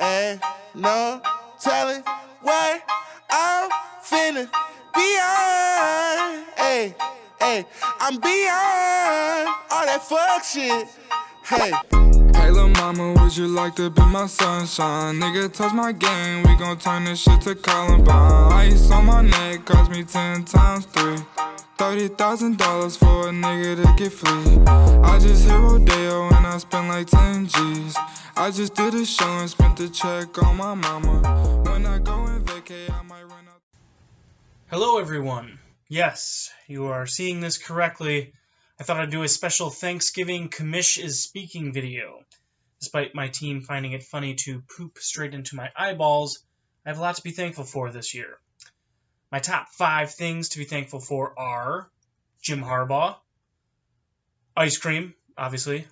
Ain't no telling what I'm finna beyond. Hey, hey, I'm beyond all that fuck shit. Hey. Hey lil' mama, would you like to be my sunshine? Nigga, touch my game, we gon' turn this shit to Columbine. Ice on my neck cost me 10 times 3. $30,000 for a nigga to get free. I just hit Rodeo and I spent like 10 G's. I just did a show and spent the check on my mama. When I go and vacay, I might run out. Hello everyone. Yes, you are seeing this correctly. I thought I'd do a special Thanksgiving Commish is speaking video. Despite my team finding it funny to poop straight into my eyeballs, I have a lot to be thankful for this year. My top 5 things to be thankful for are Jim Harbaugh, ice cream, obviously,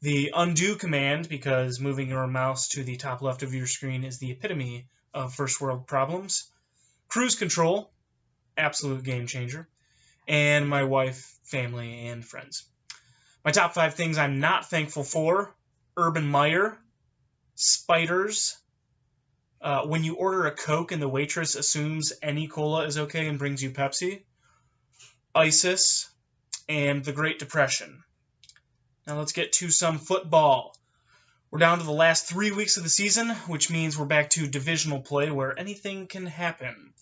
the undo command, because moving your mouse to the top left of your screen is the epitome of first world problems, cruise control, absolute game changer, and my wife, family, and friends. My top 5 things I'm not thankful for: Urban Meyer, spiders, when you order a Coke and the waitress assumes any cola is okay and brings you Pepsi, ISIS, and the Great Depression. Now let's get to some football. We're down to the last 3 weeks of the season, which means we're back to divisional play where anything can happen.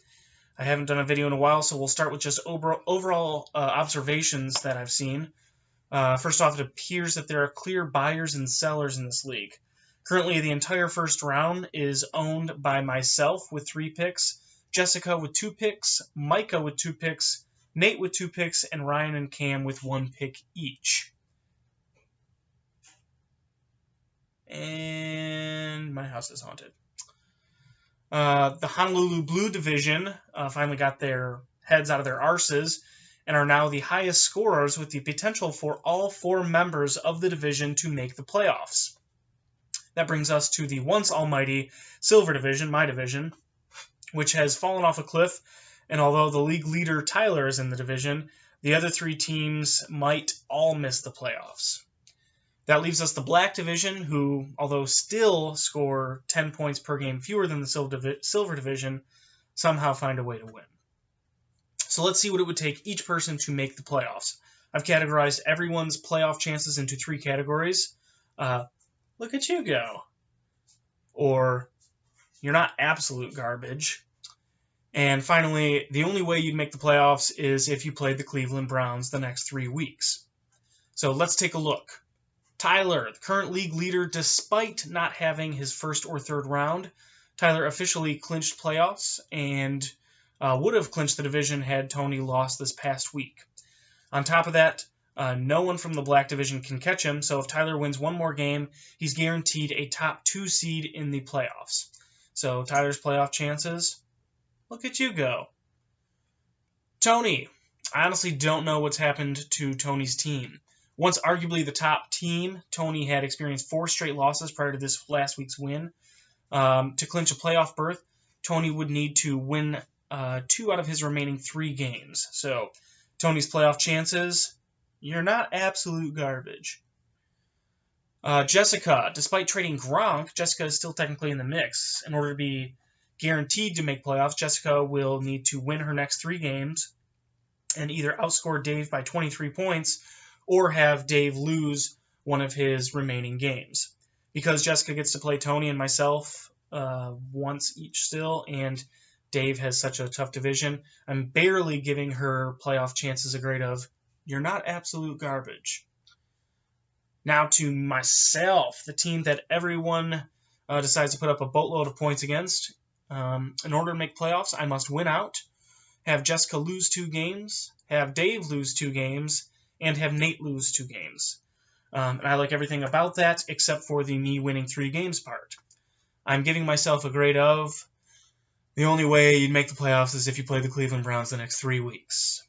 I haven't done a video in a while, so we'll start with just overall observations that I've seen. First off, it appears that there are clear buyers and sellers in this league. Currently, the entire first round is owned by myself with 3 picks, Jessica with 2 picks, Micah with 2 picks, Nate with 2 picks, and Ryan and Cam with 1 pick each. And my house is haunted. The Honolulu Blue Division finally got their heads out of their arses and are now the highest scorers, with the potential for all 4 members of the division to make the playoffs. That brings us to the once almighty Silver Division, my division, which has fallen off a cliff, and although the league leader Tyler is in the division, the other 3 teams might all miss the playoffs. That leaves us the Black Division, who, although still score 10 points per game fewer than the Silver Division, somehow find a way to win. So let's see what it would take each person to make the playoffs. I've categorized everyone's playoff chances into 3 categories. Look at you go. Or, you're not absolute garbage. And finally, the only way you'd make the playoffs is if you played the Cleveland Browns the next 3 weeks. So let's take a look. Tyler, the current league leader, despite not having his first or third round, Tyler officially clinched playoffs and would have clinched the division had Tony lost this past week. On top of that, no one from the Black Division can catch him, so if Tyler wins one more game, he's guaranteed a top 2 seed in the playoffs. So Tyler's playoff chances, look at you go. Tony, I honestly don't know what's happened to Tony's team. Once arguably the top team, Tony had experienced 4 straight losses prior to this last week's win. To clinch a playoff berth, Tony would need to win 2 out of his remaining 3 games. So Tony's playoff chances, you're not absolute garbage. Jessica, despite trading Gronk, Jessica is still technically in the mix. In order to be guaranteed to make playoffs, Jessica will need to win her next 3 games and either outscore Dave by 23 points or have Dave lose one of his remaining games. Because Jessica gets to play Tony and myself once each still, and Dave has such a tough division, I'm barely giving her playoff chances a grade of, you're not absolute garbage. Now to myself, the team that everyone decides to put up a boatload of points against. In order to make playoffs, I must win out, have Jessica lose 2 games, have Dave lose 2 games, and have Nate lose 2 games. And I like everything about that except for the me winning 3 games part. I'm giving myself a grade of, the only way you'd make the playoffs is if you play the Cleveland Browns the next 3 weeks.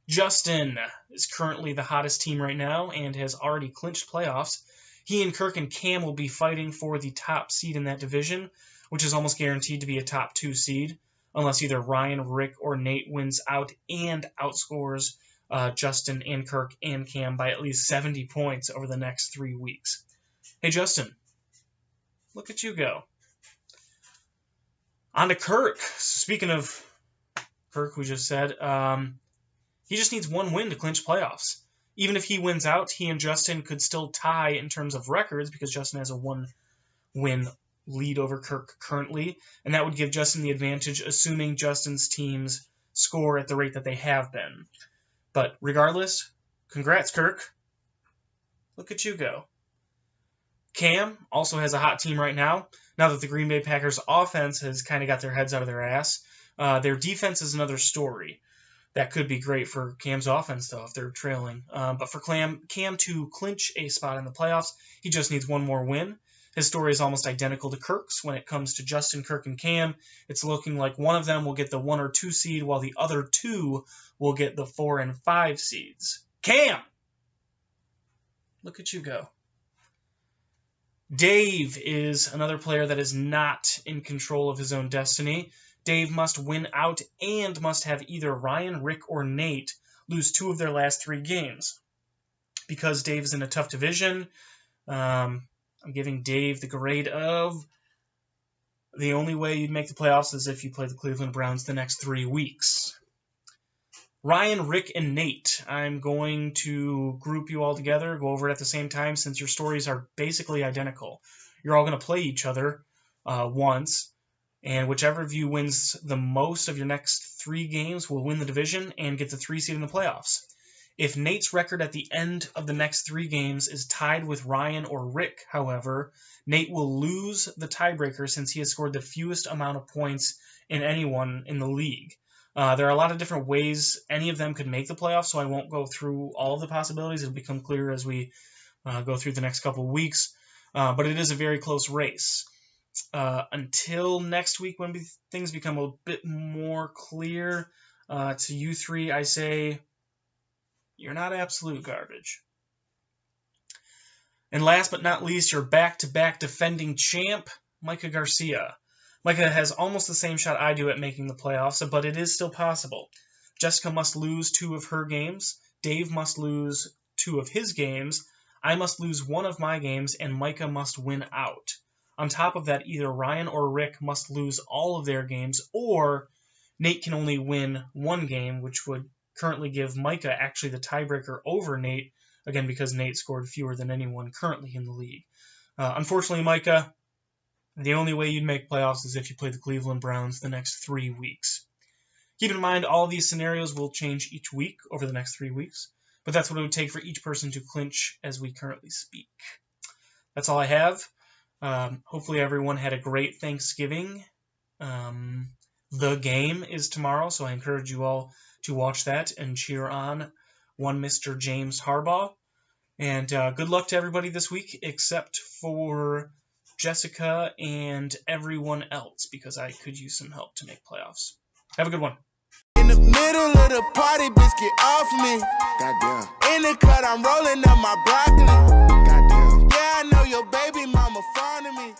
Justin is currently the hottest team right now and has already clinched playoffs. He and Kirk and Cam will be fighting for the top seed in that division, which is almost guaranteed to be a top 2 seed, unless either Ryan, Rick, or Nate wins out and outscores Justin and Kirk and Cam by at least 70 points over the next 3 weeks. Hey, Justin. Look at you go. On to Kirk. Speaking of Kirk, we just said, he just needs one win to clinch playoffs. Even if he wins out, he and Justin could still tie in terms of records because Justin has a one-win lead over Kirk currently, and that would give Justin the advantage, assuming Justin's teams score at the rate that they have been. But regardless, congrats, Kirk. Look at you go. Cam also has a hot team right now that the Green Bay Packers offense has kind of got their heads out of their ass. Their defense is another story. That could be great for Cam's offense, though, if they're trailing. But for Cam to clinch a spot in the playoffs, he just needs one more win. His story is almost identical to Kirk's when it comes to Justin, Kirk, and Cam. It's looking like one of them will get the 1 or 2 seed, while the other 2 will get the 4 and 5 seeds. Cam! Look at you go. Dave is another player that is not in control of his own destiny. Dave must win out and must have either Ryan, Rick, or Nate lose 2 of their last 3 games. Because Dave is in a tough division, I'm giving Dave the grade of the only way you'd make the playoffs is if you play the Cleveland Browns the next 3 weeks. Ryan, Rick, and Nate, I'm going to group you all together, go over it at the same time since your stories are basically identical. You're all going to play each other once. And whichever of you wins the most of your next 3 games will win the division and get the 3 seed in the playoffs. If Nate's record at the end of the next 3 games is tied with Ryan or Rick, however, Nate will lose the tiebreaker since he has scored the fewest amount of points in anyone in the league. There are a lot of different ways any of them could make the playoffs, so I won't go through all of the possibilities. It'll become clear as we go through the next couple of weeks. But it is a very close race. Until next week when things become a bit more clear, to you 3, I say, you're not absolute garbage. And last but not least, your back-to-back defending champ, Micah Garcia. Micah has almost the same shot I do at making the playoffs, but it is still possible. Jessica must lose 2 of her games, Dave must lose 2 of his games, I must lose 1 of my games, and Micah must win out. On top of that, either Ryan or Rick must lose all of their games, or Nate can only win 1 game, which would currently give Micah actually the tiebreaker over Nate, again because Nate scored fewer than anyone currently in the league. Unfortunately, Micah, the only way you'd make playoffs is if you play the Cleveland Browns the next 3 weeks. Keep in mind, all of these scenarios will change each week over the next 3 weeks, but that's what it would take for each person to clinch as we currently speak. That's all I have. Hopefully everyone had a great Thanksgiving. The game is tomorrow, so I encourage you all to watch that and cheer on one Mr. James Harbaugh. And good luck to everybody this week, except for Jessica and everyone else, because I could use some help to make playoffs. Have a good one. In the middle of the party, bitch, get off me. Goddamn. In the cut, I'm rolling up my broccoli. Goddamn. Yeah, I know your baby mama fond of me.